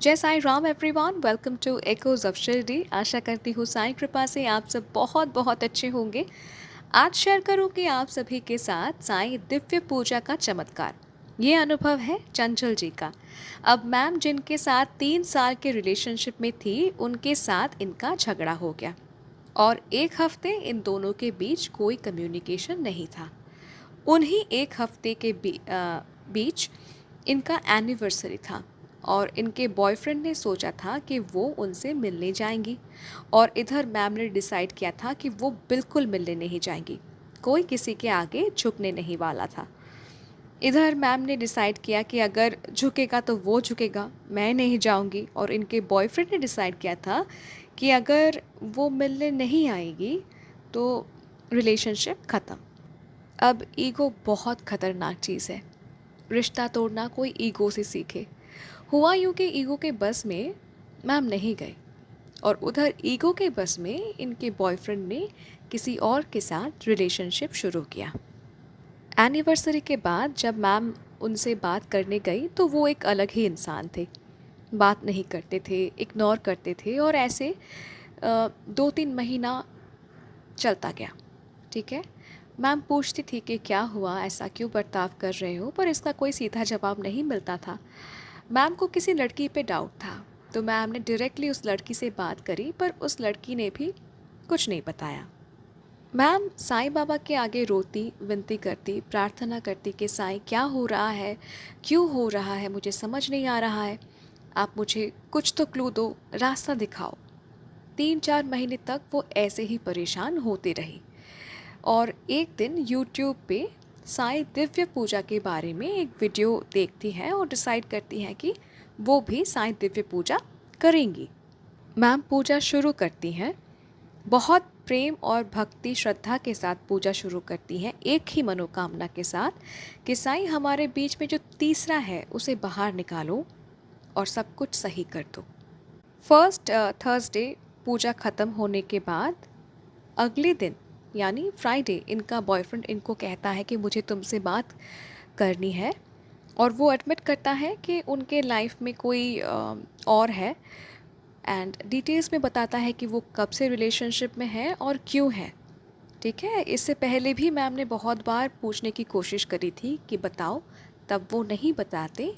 जय Sai Ram everyone, welcome to echoes of Shirdi. आशा करती हूँ साईं कृपा से आप सब बहुत बहुत अच्छे होंगे। आज शेयर करूँगी आप सभी के साथ साईं दिव्य पूजा का चमत्कार। ये अनुभव है चंचल जी का। अब मैम जिनके साथ 3 साल के रिलेशनशिप में थी, उनके साथ इनका झगड़ा हो गया और एक हफ्ते इन दोनों के बीच कोई कम्युनिकेशन नहीं था। उन्हीं एक हफ्ते के बीच इनका एनिवर्सरी था और इनके बॉयफ्रेंड ने सोचा था कि वो उनसे मिलने जाएंगी और इधर मैम ने डिसाइड किया था कि वो बिल्कुल मिलने नहीं जाएंगी। कोई किसी के आगे झुकने नहीं वाला था। इधर मैम ने डिसाइड किया कि अगर झुकेगा तो वो झुकेगा, मैं नहीं जाऊंगी। और इनके बॉयफ्रेंड ने डिसाइड किया था कि अगर वो मिलने नहीं आएगी तो रिलेशनशिप ख़त्म। अब ईगो बहुत ख़तरनाक चीज़ है। रिश्ता तोड़ना कोई ईगो से सीखे। हुआ यूँ कि ईगो के बस में मैम नहीं गए और उधर ईगो के बस में इनके बॉयफ्रेंड ने किसी और के साथ रिलेशनशिप शुरू किया। एनिवर्सरी के बाद जब मैम उनसे बात करने गई तो वो एक अलग ही इंसान थे। बात नहीं करते थे, इग्नोर करते थे और ऐसे 2-3 महीना चलता गया। ठीक है, मैम पूछती थी कि क्या हुआ, ऐसा क्यों बर्ताव कर रहे हो, पर इसका कोई सीधा जवाब नहीं मिलता था। मैम को किसी लड़की पे डाउट था तो मैम ने डायरेक्टली उस लड़की से बात करी, पर उस लड़की ने भी कुछ नहीं बताया। मैम साईं बाबा के आगे रोती, विनती करती, प्रार्थना करती कि साईं क्या हो रहा है, क्यों हो रहा है, मुझे समझ नहीं आ रहा है, आप मुझे कुछ तो क्लू दो, रास्ता दिखाओ। 3-4 महीने तक वो ऐसे ही परेशान होती रही और एक दिन यूट्यूब पे साईं दिव्य पूजा के बारे में एक वीडियो देखती है और डिसाइड करती हैं कि वो भी साईं दिव्य पूजा करेंगी। मैम पूजा शुरू करती हैं, बहुत प्रेम और भक्ति श्रद्धा के साथ पूजा शुरू करती हैं, एक ही मनोकामना के साथ कि साईं हमारे बीच में जो तीसरा है उसे बाहर निकालो और सब कुछ सही कर दो। फर्स्ट थर्सडे पूजा ख़त्म होने के बाद अगले दिन यानी फ्राइडे इनका बॉयफ्रेंड इनको कहता है कि मुझे तुमसे बात करनी है और वो एडमिट करता है कि उनके लाइफ में कोई और है एंड डिटेल्स में बताता है कि वो कब से रिलेशनशिप में है और क्यों है। ठीक है, इससे पहले भी मैम ने बहुत बार पूछने की कोशिश करी थी कि बताओ, तब वो नहीं बताते।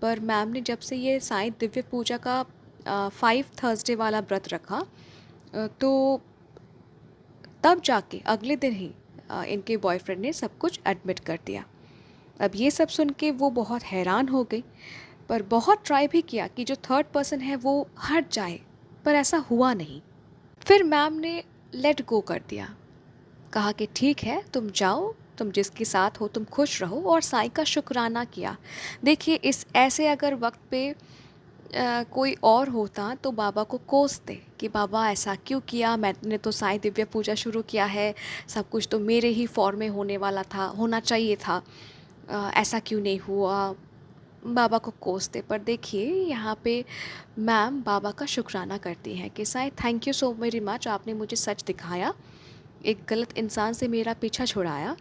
पर मैम ने जब से ये साईं दिव्य पूजा का 5 थर्सडे वाला व्रत रखा तो तब जाके अगले दिन ही इनके बॉयफ्रेंड ने सब कुछ एडमिट कर दिया। अब ये सब सुन के वो बहुत हैरान हो गई, पर बहुत ट्राई भी किया कि जो थर्ड पर्सन है वो हट जाए, पर ऐसा हुआ नहीं। फिर मैम ने लेट गो कर दिया, कहा कि ठीक है तुम जाओ, तुम जिसके साथ हो तुम खुश रहो, और साईं का शुक्राना किया। देखिए इस ऐसे अगर वक्त पे कोई और होता तो बाबा को कोसते कि बाबा ऐसा क्यों किया, मैंने तो साईं दिव्य पूजा शुरू किया है, सब कुछ तो मेरे ही फॉर्म में होने वाला था, होना चाहिए था, ऐसा क्यों नहीं हुआ, बाबा को कोसते। पर देखिए यहाँ पे मैम बाबा का शुक्राना करती हैं कि Sai thank you so very much, आपने मुझे सच दिखाया, एक गलत इंसान से मेरा पीछा छुड़ाया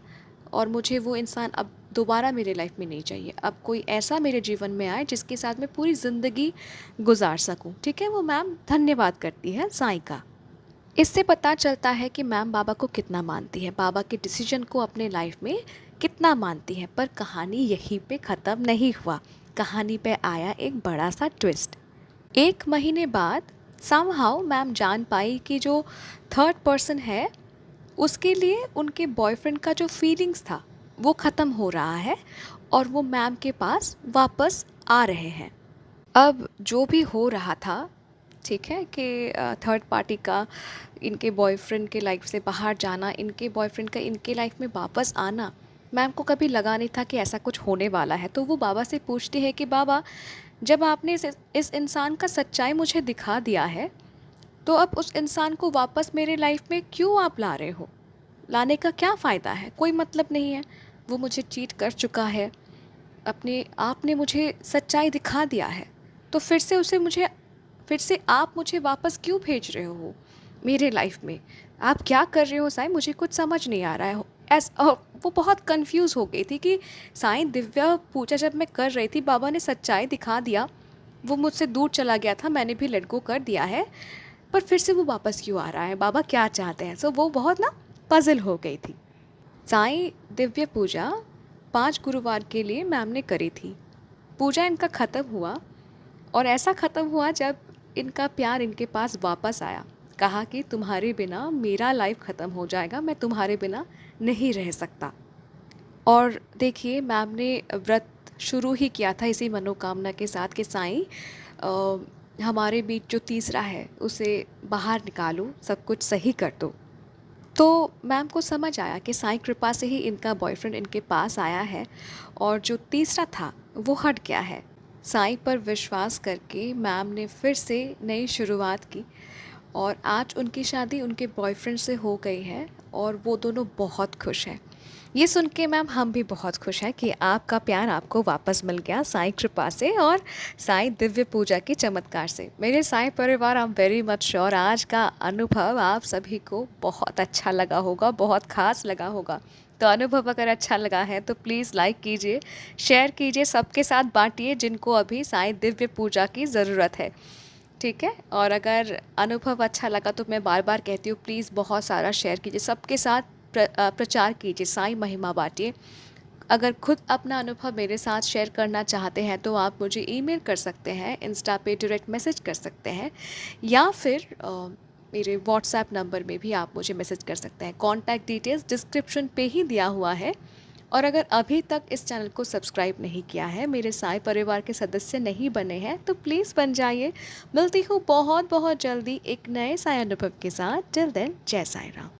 और मुझे वो इंसान अब दोबारा मेरे लाइफ में नहीं चाहिए। अब कोई ऐसा मेरे जीवन में आए जिसके साथ मैं पूरी ज़िंदगी गुजार सकूं। ठीक है, वो मैम धन्यवाद करती है साईं का। इससे पता चलता है कि मैम बाबा को कितना मानती है, बाबा के डिसीजन को अपने लाइफ में कितना मानती है। पर कहानी यहीं पे ख़त्म नहीं हुआ, कहानी पे आया एक बड़ा सा ट्विस्ट। 1 महीने बाद समहाउ मैम जान पाई कि जो थर्ड पर्सन है उसके लिए उनके बॉयफ्रेंड का जो फीलिंग्स था वो ख़त्म हो रहा है और वो मैम के पास वापस आ रहे हैं। अब जो भी हो रहा था, ठीक है, कि थर्ड पार्टी का इनके बॉयफ्रेंड के लाइफ से बाहर जाना, इनके बॉयफ्रेंड का इनके लाइफ में वापस आना, मैम को कभी लगा नहीं था कि ऐसा कुछ होने वाला है। तो वो बाबा से पूछती है कि बाबा जब आपने इस इंसान का सच्चाई मुझे दिखा दिया है तो अब उस इंसान को वापस मेरे लाइफ में क्यों आप ला रहे हो, लाने का क्या फ़ायदा है, कोई मतलब नहीं है, वो मुझे चीट कर चुका है, अपने आपने मुझे सच्चाई दिखा दिया है, तो फिर से आप मुझे वापस क्यों भेज रहे हो मेरे लाइफ में, आप क्या कर रहे हो साईं, मुझे कुछ समझ नहीं आ रहा है। वो बहुत कंफ्यूज हो गई थी कि साईं दिव्या पूजा जब मैं कर रही थी, बाबा ने सच्चाई दिखा दिया वो मुझसे दूर चला गया था, मैंने भी लेट गो कर दिया है, पर फिर से वो वापस क्यों आ रहा है, बाबा क्या चाहते हैं? सो वो बहुत ना पज़ल हो गई थी। साईं दिव्य पूजा 5 गुरुवार के लिए मैम ने करी थी। पूजा इनका ख़त्म हुआ और ऐसा ख़त्म हुआ जब इनका प्यार इनके पास वापस आया। कहा कि तुम्हारे बिना मेरा लाइफ ख़त्म हो जाएगा, मैं तुम्हारे बिना नहीं रह सकता। और देखिए मैम ने व्रत शुरू ही किया था इसी मनोकामना के साथ कि साईं हमारे बीच जो तीसरा है उसे बाहर निकालो, सब कुछ सही कर दो। तो मैम को समझ आया कि साईं कृपा से ही इनका बॉयफ्रेंड इनके पास आया है और जो तीसरा था वो हट गया है। साईं पर विश्वास करके मैम ने फिर से नई शुरुआत की और आज उनकी शादी उनके बॉयफ्रेंड से हो गई है और वो दोनों बहुत खुश हैं। ये सुन के मैम हम भी बहुत खुश हैं कि आपका प्यार आपको वापस मिल गया साईं कृपा से और साईं दिव्य पूजा के चमत्कार से। मेरे साईं परिवार, I am very much sure आज का अनुभव आप सभी को बहुत अच्छा लगा होगा, बहुत ख़ास लगा होगा। तो अनुभव अगर अच्छा लगा है तो प्लीज़ लाइक कीजिए, शेयर कीजिए, सबके साथ बांटिए जिनको अभी साईं दिव्य पूजा की ज़रूरत है। ठीक है? और अगर अनुभव अच्छा लगा तो मैं बार बार कहती हूँ प्लीज़ बहुत सारा शेयर कीजिए, सबके साथ प्रचार कीजिए, साईं महिमा बांटिए। अगर खुद अपना अनुभव मेरे साथ शेयर करना चाहते हैं तो आप मुझे ईमेल कर सकते हैं, इंस्टा पे डायरेक्ट मैसेज कर सकते हैं या फिर मेरे व्हाट्सएप नंबर में भी आप मुझे मैसेज कर सकते हैं। कॉन्टैक्ट डिटेल्स डिस्क्रिप्शन पे ही दिया हुआ है। और अगर अभी तक इस चैनल को सब्सक्राइब नहीं किया है, मेरे साईं परिवार के सदस्य नहीं बने हैं, तो प्लीज़ बन जाइए। मिलती हूँ बहुत बहुत जल्दी एक नए साईं अनुभव के साथ। टिल देन, जय साईं राम।